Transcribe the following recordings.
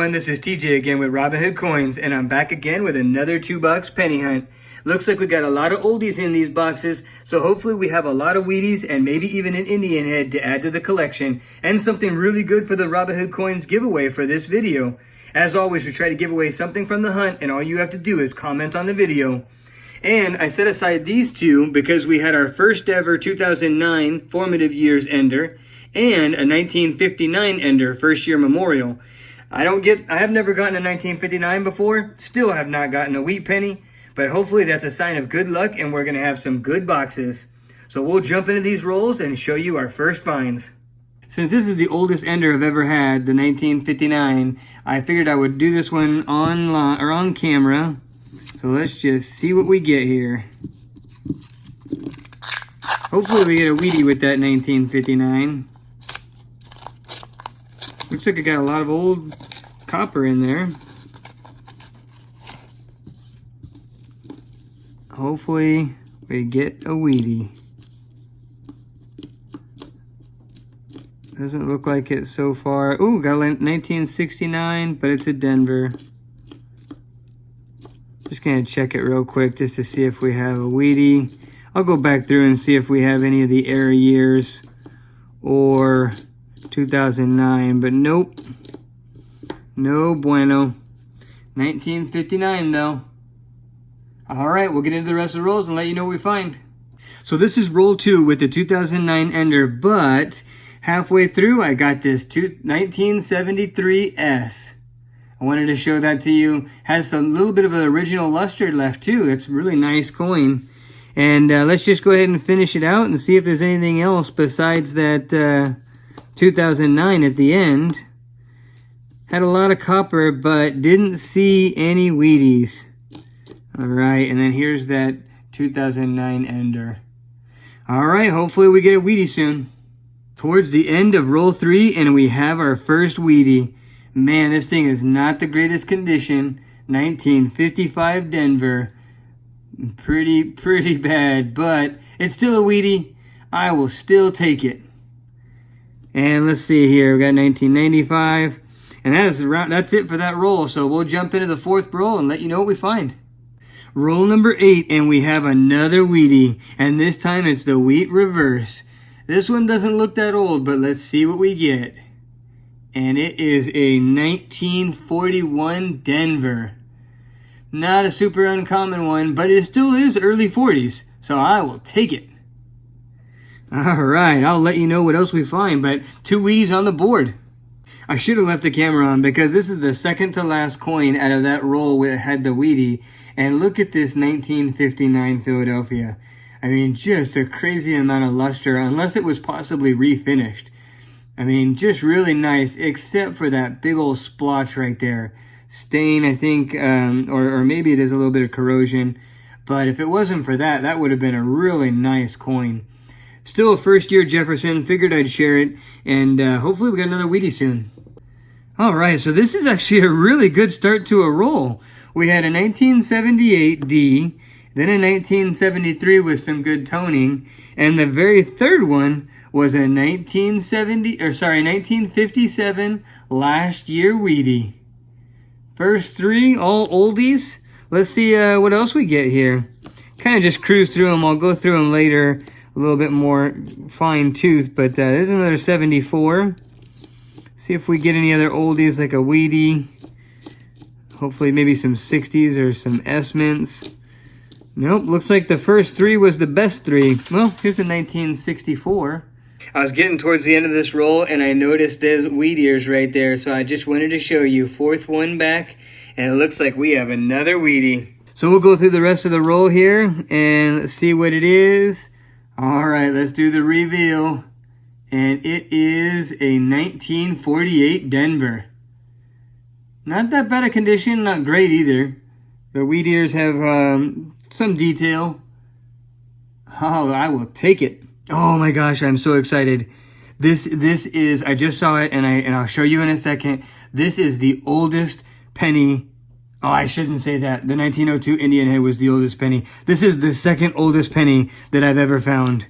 everyone, this is TJ again with Robinhood Coins, and I'm back again with another 2-box penny hunt. Looks like we got a lot of oldies in these boxes, so hopefully we have a lot of Wheaties and maybe even an Indian head to add to the collection, and something really good for the Robinhood Coins giveaway for this video. As always, we try to give away something from the hunt, and all you have to do is comment on the video. And I set aside these two because we had our first ever 2009 formative years ender and a 1959 ender first year memorial. I have never gotten a 1959 before, still have not gotten a wheat penny, but hopefully that's a sign of good luck and we're gonna have some good boxes. So we'll jump into these rolls and show you our first finds. Since this is the oldest ender I've ever had, the 1959, I figured I would do this one online or on camera. So let's just see what we get here. Hopefully we get a Wheatie with that 1959. Looks like I got a lot of old copper in there. Hopefully we get a Wheatie. Doesn't look like it so far. Ooh, got a 1969, but it's a Denver. Just gonna check it real quick just to see if we have a Wheatie. I'll go back through and see if we have any of the error years or 2009, but nope. No bueno. 1959 though. All right, we'll get into the rest of the rolls and let you know what we find. So this is roll 2 with the 2009 ender, but halfway through I got this 1973S. I wanted to show that to you. Has a little bit of an original luster left too. It's a really nice coin. And let's just go ahead and finish it out and see if there's anything else besides that 2009 at the end. Had a lot of copper, but didn't see any Wheaties. All right, and then here's that 2009 ender. All right, hopefully we get a Wheatie soon. Towards the end of roll 3, and we have our first Wheatie. Man, this thing is not the greatest condition. 1955 Denver. Pretty bad, but it's still a Wheatie. I will still take it. And let's see here, we got 1995. And that's it for that roll. So we'll jump into the fourth roll and let you know what we find. Roll number 8, and we have another Wheatie. And this time it's the wheat reverse. This one doesn't look that old, but let's see what we get. And it is a 1941 Denver. Not a super uncommon one, but it still is early 40s. So I will take it. All right, I'll let you know what else we find, but 2 Wheaties on the board. I should have left the camera on because this is the second to last coin out of that roll that had the Wheatie. And look at this 1959 Philadelphia. I mean, just a crazy amount of luster, unless it was possibly refinished. I mean, just really nice, except for that big old splotch right there. Stain, I think, or maybe it is a little bit of corrosion. But if it wasn't for that, that would have been a really nice coin. Still a first year Jefferson, figured I'd share it, and hopefully we got another Wheatie soon. All right, so this is actually a really good start to a roll. We had a 1978 D, then a 1973 with some good toning, and the very third one was a 1957 last year Wheatie. First 3, all oldies. Let's see what else we get here. Kind of just cruise through them. I'll go through them later. A little bit more fine tooth, but there's another 74. See if we get any other oldies like a Wheatie. Hopefully maybe some 60s or some S-mints. Nope, looks like the first 3 was the best 3. Well, here's a 1964. I was getting towards the end of this roll and I noticed there's wheat ears right there, so I just wanted to show you. 4th one back, and it looks like we have another Wheatie. So we'll go through the rest of the roll here and let's see what it is. All right, let's do the reveal. And it is a 1948 Denver. Not that bad a condition, not great either. The wheat ears have some detail. Oh, I will take it. Oh my gosh, I'm so excited. This is, I just saw it and I'll show you in a second. This is the oldest penny. Oh, I shouldn't say that. The 1902 Indian head was the oldest penny. This is the second oldest penny that I've ever found.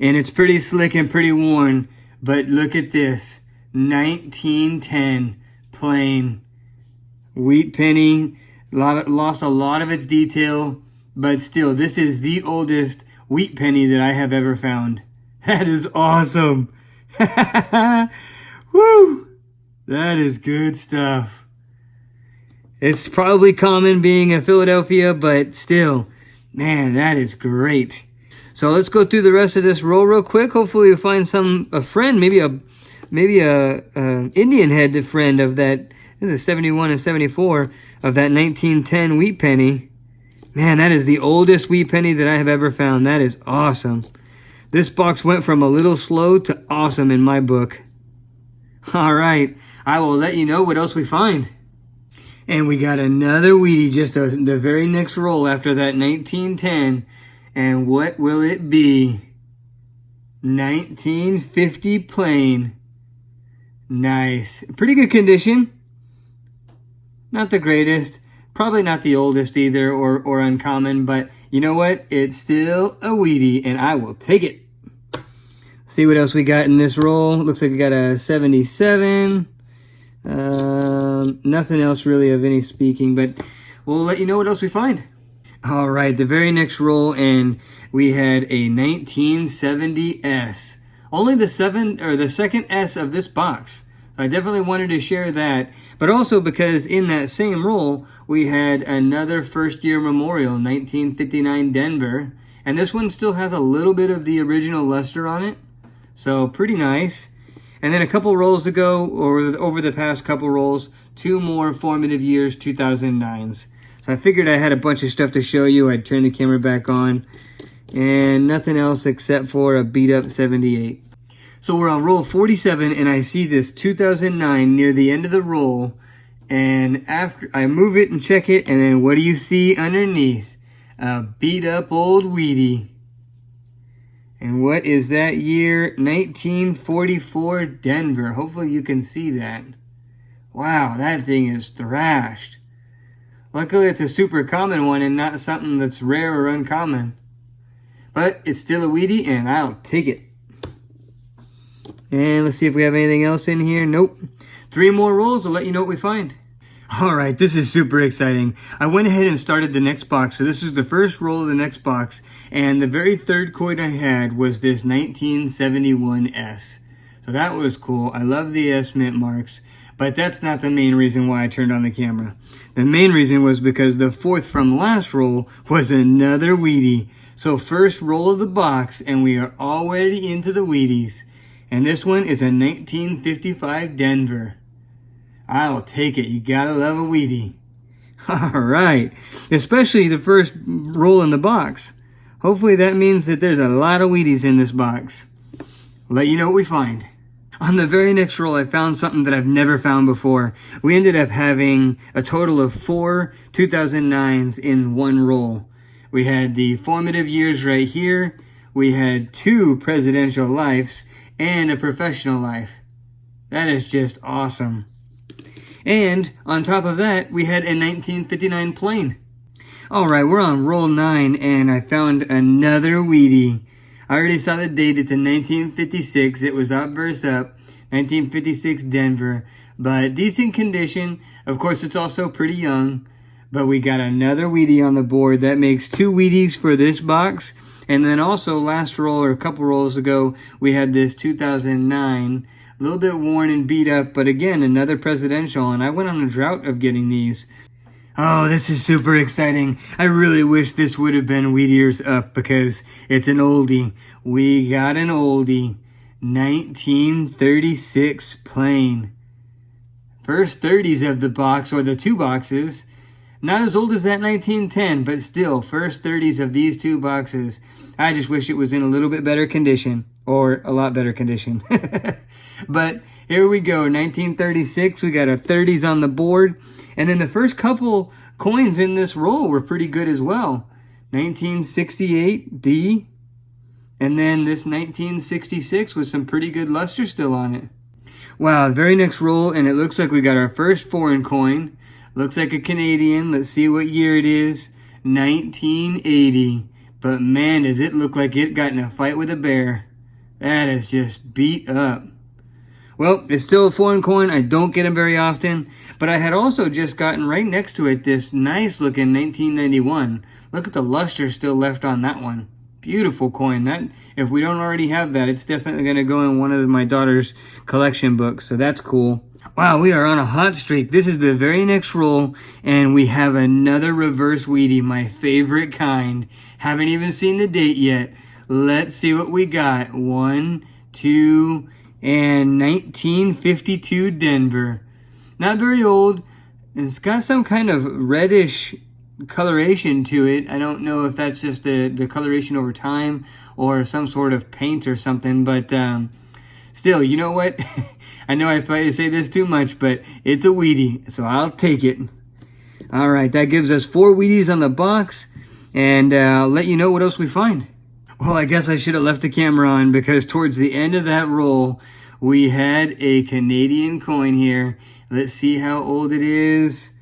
And it's pretty slick and pretty worn. But look at this. 1910 plain. Wheat penny. Lost a lot of its detail, but still, this is the oldest wheat penny that I have ever found. That is awesome. Woo! That is good stuff. It's probably common being in Philadelphia, but still, man, that is great. So let's go through the rest of this roll real quick. Hopefully we'll find a friend, maybe a Indian head friend of that. This is 71 and 74 of that 1910 wheat penny. Man, that is the oldest wheat penny that I have ever found. That is awesome. This box went from a little slow to awesome in my book. All right, I will let you know what else we find. And we got another Wheatie, just the very next roll after that 1910. And what will it be? 1950 plain. Nice. Pretty good condition. Not the greatest. Probably not the oldest either, or uncommon. But you know what? It's still a Wheatie, and I will take it. See what else we got in this roll. Looks like we got a 77. Nothing else really of any speaking, but we'll let you know what else we find. All right, the very next roll, and we had a 1970S. Only the second S of this box. I definitely wanted to share that, but also because in that same roll, we had another first-year memorial, 1959 Denver, and this one still has a little bit of the original luster on it, so pretty nice. And then a couple rolls ago, or over the past couple rolls, 2 more formative years, 2009s. So I figured I had a bunch of stuff to show you. I'd turn the camera back on, and nothing else except for a beat up 78. So we're on roll 47, and I see this 2009 near the end of the roll, and after I move it and check it, and then what do you see underneath? A beat up old Wheatie. And what is that year? 1944 Denver. Hopefully you can see that. Wow, that thing is thrashed. Luckily it's a super common one and not something that's rare or uncommon. But it's still a Wheatie, and I'll take it. And let's see if we have anything else in here. Nope. 3 more rolls. I'll let you know what we find. All right, this is super exciting. I went ahead and started the next box. So this is the first roll of the next box. And the very third coin I had was this 1971S. So that was cool. I love the S mint marks. But that's not the main reason why I turned on the camera. The main reason was because the fourth from last roll was another Wheatie. So first roll of the box, and we are already into the Wheaties. And this one is a 1955 Denver. I'll take it. You gotta love a Wheatie. All right. Especially the first roll in the box. Hopefully that means that there's a lot of Wheaties in this box. I'll let you know what we find. On the very next roll, I found something that I've never found before. We ended up having a total of 4 2009s in one roll. We had the formative years right here. We had 2 presidential lives and a professional life. That is just awesome. And on top of that, we had a 1959 plain. All right, we're on roll 9, and I found another Wheatie. I already saw the date. It's in 1956. It was up verse up, 1956 Denver, but decent condition. Of course, it's also pretty young, but we got another Wheatie on the board. That makes 2 Wheaties for this box. And then also last roll, or a couple rolls ago, we had this 2009, a little bit worn and beat up, but again, another presidential, and I went on a drought of getting these. Oh, this is super exciting. I really wish this would have been Wheat Ears Up because it's an oldie. We got an oldie. 1936 plain. First 30s of the box, or the 2 boxes. Not as old as that 1910, but still, first 30s of these 2 boxes. I just wish it was in a little bit better condition, or a lot better condition. But here we go, 1936. We got a 30s on the board. And then the first couple coins in this roll were pretty good as well. 1968 D. And then this 1966 with some pretty good luster still on it. Wow, very next roll, and it looks like we got our first foreign coin. Looks like a Canadian. Let's see what year it is. 1980. But man, does it look like it got in a fight with a bear. That is just beat up. Well, it's still a foreign coin. I don't get them very often. But I had also just gotten right next to it this nice looking 1991. Look at the luster still left on that one. Beautiful coin. That, if we don't already have that, it's definitely going to go in one of my daughter's collection books. So that's cool. Wow, we are on a hot streak. This is the very next roll, and we have another reverse Wheatie, my favorite kind. Haven't even seen the date yet. Let's see what we got. 1, 2, and 1952 Denver. Not very old. It's got some kind of reddish coloration to it. I don't know if that's just the coloration over time or some sort of paint or something, but still, you know what? I know I probably say this too much, but it's a Wheatie, so I'll take it. All right, that gives us 4 Wheaties on the box, and I'll let you know what else we find. Well, I guess I should have left the camera on, because towards the end of that roll, we had a Canadian coin here. Let's see how old it is.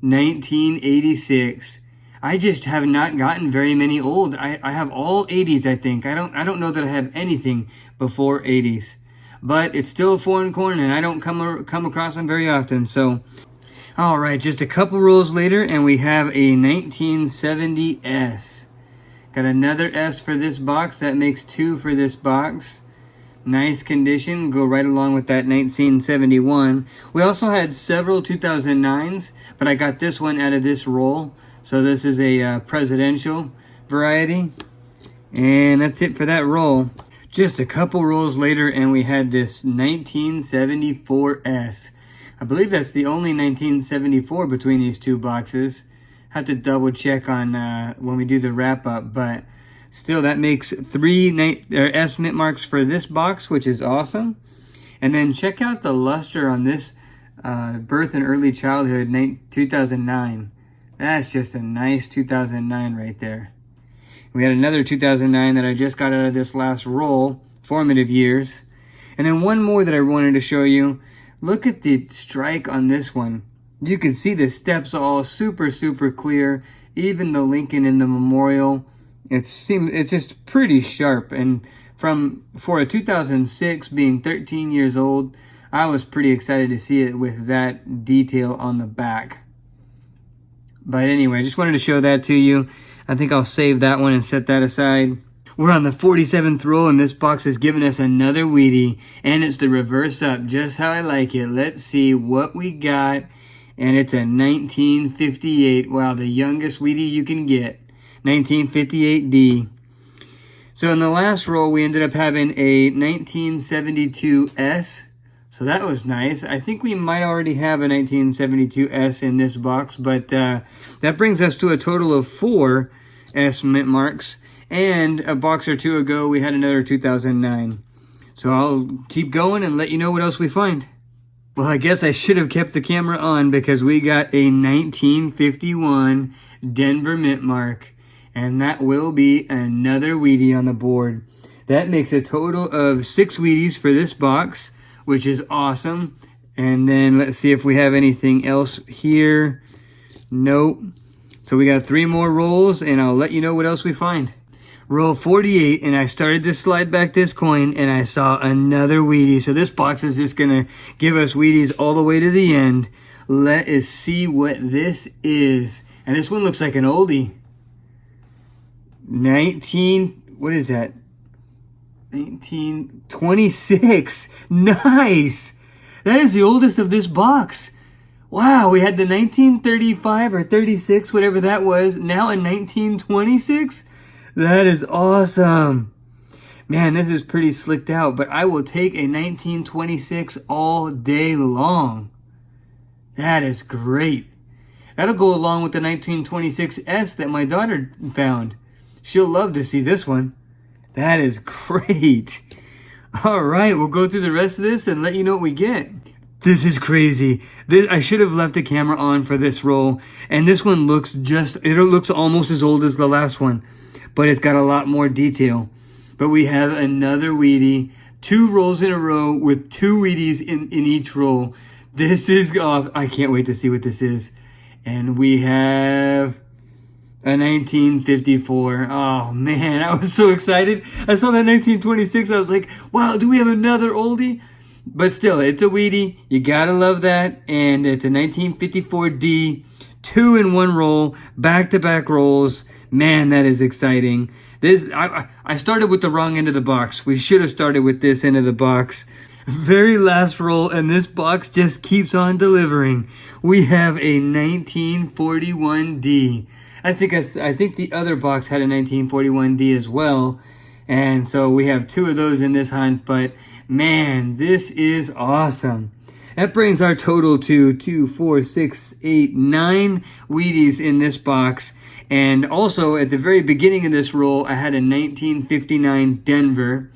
1986. I just have not gotten very many old. I have all 80s, I think. I don't know that I have anything before 80s. But it's still a foreign coin, and I don't come across them very often. So, all right, just a couple rolls later, and we have a 1970 S. Got another S for this box. That makes 2 for this box. Nice condition. Go right along with that 1971. We also had several 2009s, but I got this one out of this roll. So this is a presidential variety. And that's it for that roll. Just a couple rolls later, and we had this 1974 S. I believe that's the only 1974 between these two boxes. Have to double check on when we do the wrap up, but still that makes 3 S mint marks for this box, which is awesome. And then check out the luster on this birth and early childhood 2009. That's just a nice 2009 right there. We had another 2009 that I just got out of this last roll, formative years. And then one more that I wanted to show you. Look at the strike on this one. You can see the steps all super, super clear. Even the Lincoln in the memorial. It's just pretty sharp. And for a 2006 being 13 years old, I was pretty excited to see it with that detail on the back. But anyway, I just wanted to show that to you. I think I'll save that one and set that aside. We're on the 47th roll, and this box has given us another Wheatie. And it's the reverse up, just how I like it. Let's see what we got. And it's a 1958. Wow, the youngest Wheatie you can get. 1958D. So in the last roll, we ended up having a 1972 S. So that was nice. I think we might already have a 1972 S in this box, but that brings us to a total of 4 S mint marks. And a box or two ago, we had another 2009. So I'll keep going and let you know what else we find. Well, I guess I should have kept the camera on, because we got a 1951 Denver mint mark. And that will be another Wheatie on the board. That makes a total of 6 Wheaties for this box, which is awesome. And then let's see if we have anything else here. Nope. So we got 3 more rolls, and I'll let you know what else we find. Roll 48, and I started to slide back this coin, and I saw another Wheatie. So this box is just going to give us Wheaties all the way to the end. Let us see what this is. And this one looks like an oldie. What is that? 1926. Nice. That is the oldest of this box. Wow, we had the 1935 or 36, whatever that was, now in 1926. That is awesome. Man, this is pretty slicked out, but I will take a 1926 all day long. That is great. That'll go along with the 1926S that my daughter found. She'll love to see this one. That is great. All right, we'll go through the rest of this and let you know what we get. This is crazy. I should have left the camera on for this roll. And this one looks it looks almost as old as the last one, but it's got a lot more detail. But we have another Wheatie, 2 rolls in a row with 2 Wheaties in each roll. This is, I can't wait to see what this is. And we have a 1954. Oh man, I was so excited. I saw that 1926. I was like, wow, do we have another oldie? But still, it's a Wheatie. You gotta love that. And it's a 1954D, 2-in-1 roll, back-to-back rolls. Man, that is exciting. I started with the wrong end of the box. We should have started with this end of the box. Very last roll, and this box just keeps on delivering. We have a 1941D. I think the other box had a 1941D as well. And so we have 2 of those in this hunt, but man, this is awesome. That brings our total to 2, 4, 6, 8, 9 Wheaties in this box. And also at the very beginning of this roll, I had a 1959 Denver.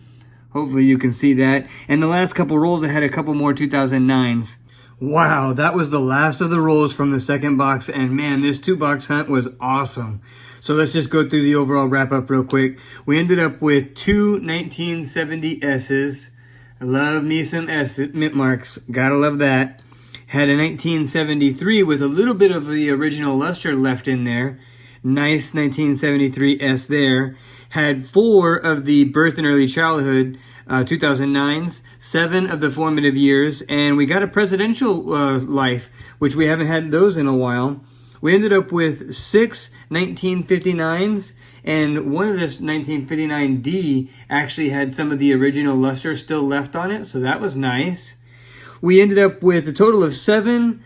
Hopefully you can see that. And the last couple rolls, I had a couple more 2009s. Wow, that was the last of the rolls from the second box. And man, this 2-box hunt was awesome. So let's just go through the overall wrap up real quick. We ended up with 2 1970 S's. I love me some S mint marks. Gotta love that. Had a 1973 with a little bit of the original luster left in there. Nice 1973 S there. Had 4 of the birth and early childhood 2009s, 7 of the formative years, and we got a presidential life, which we haven't had those in a while. We ended up with 6 1959s, and one of this 1959D actually had some of the original luster still left on it, so that was nice. We ended up with a total of 7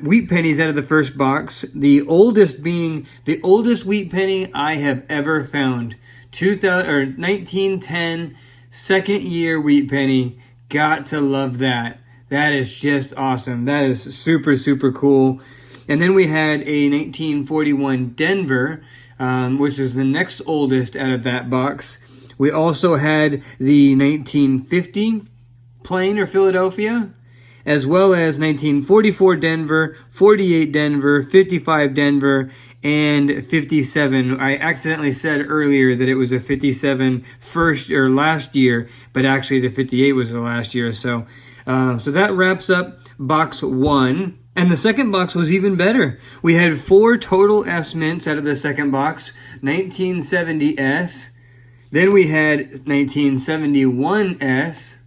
wheat pennies out of the first box, the oldest being the oldest wheat penny I have ever found. 1910 second year wheat penny. Got to love that. That is just awesome. That is super, super cool. And then we had a 1941 Denver, which is the next oldest out of that box. We also had the 1950 Plain or Philadelphia, as well as 1944 Denver, 48 Denver, 55 Denver, and 57. I accidentally said earlier that it was a 57 first or last year, but actually the 58 was the last year. So that wraps up box 1. And the second box was even better. We had 4 total S mints out of the second box, 1970 S. Then we had 1971 S,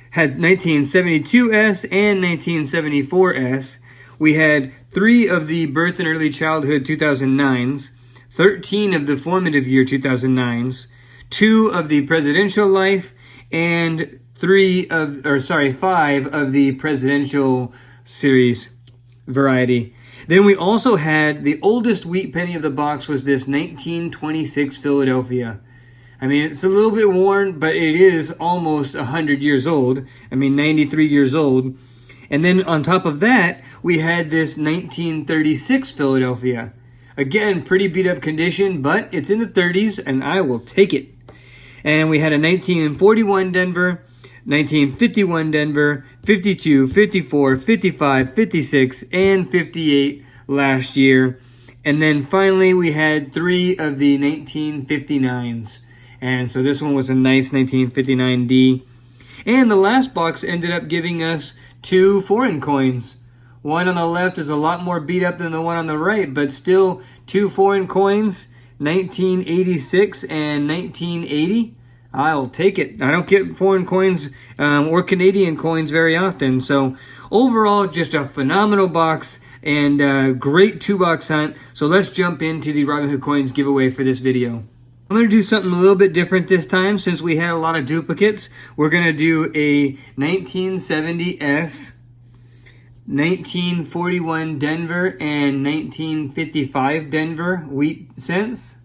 had 1972 S and 1974 S. We had 3 of the birth and early childhood 2009s, 13 of the formative year 2009s, 2 of the presidential life, and 5 of the presidential series variety. Then we also had the oldest wheat penny of the box was this 1926 Philadelphia. I mean, it's a little bit worn, but it is almost 100 years old. 93 years old. And then on top of that, we had this 1936 Philadelphia. Again, pretty beat up condition, but it's in the 30s, and I will take it. And we had a 1941 Denver, 1951 Denver, 52, 54, 55, 56, and 58 last year. And then finally, we had 3 of the 1959s. And so this one was a nice 1959D. And the last box ended up giving us 2 foreign coins. One on the left is a lot more beat up than the one on the right, but still 2 foreign coins, 1986 and 1980. I'll take it. I don't get foreign coins or Canadian coins very often. So overall, just a phenomenal box and a great 2-box hunt. So let's jump into the Robinhood Coins giveaway for this video. I'm going to do something a little bit different this time since we had a lot of duplicates. We're going to do a 1970S, 1941 Denver, and 1955 Denver wheat cents,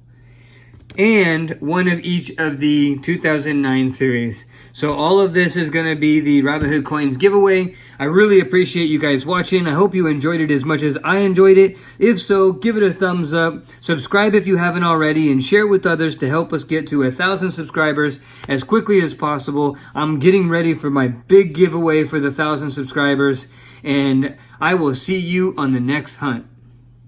and one of each of the 2009 series. So all of this is going to be the Robinhood Coins giveaway. I really appreciate you guys watching. I hope you enjoyed it as much as I enjoyed it. If so, give it a thumbs up. Subscribe if you haven't already, and share with others to help us get to 1,000 subscribers as quickly as possible. I'm getting ready for my big giveaway for the 1,000 subscribers, and I will see you on the next hunt.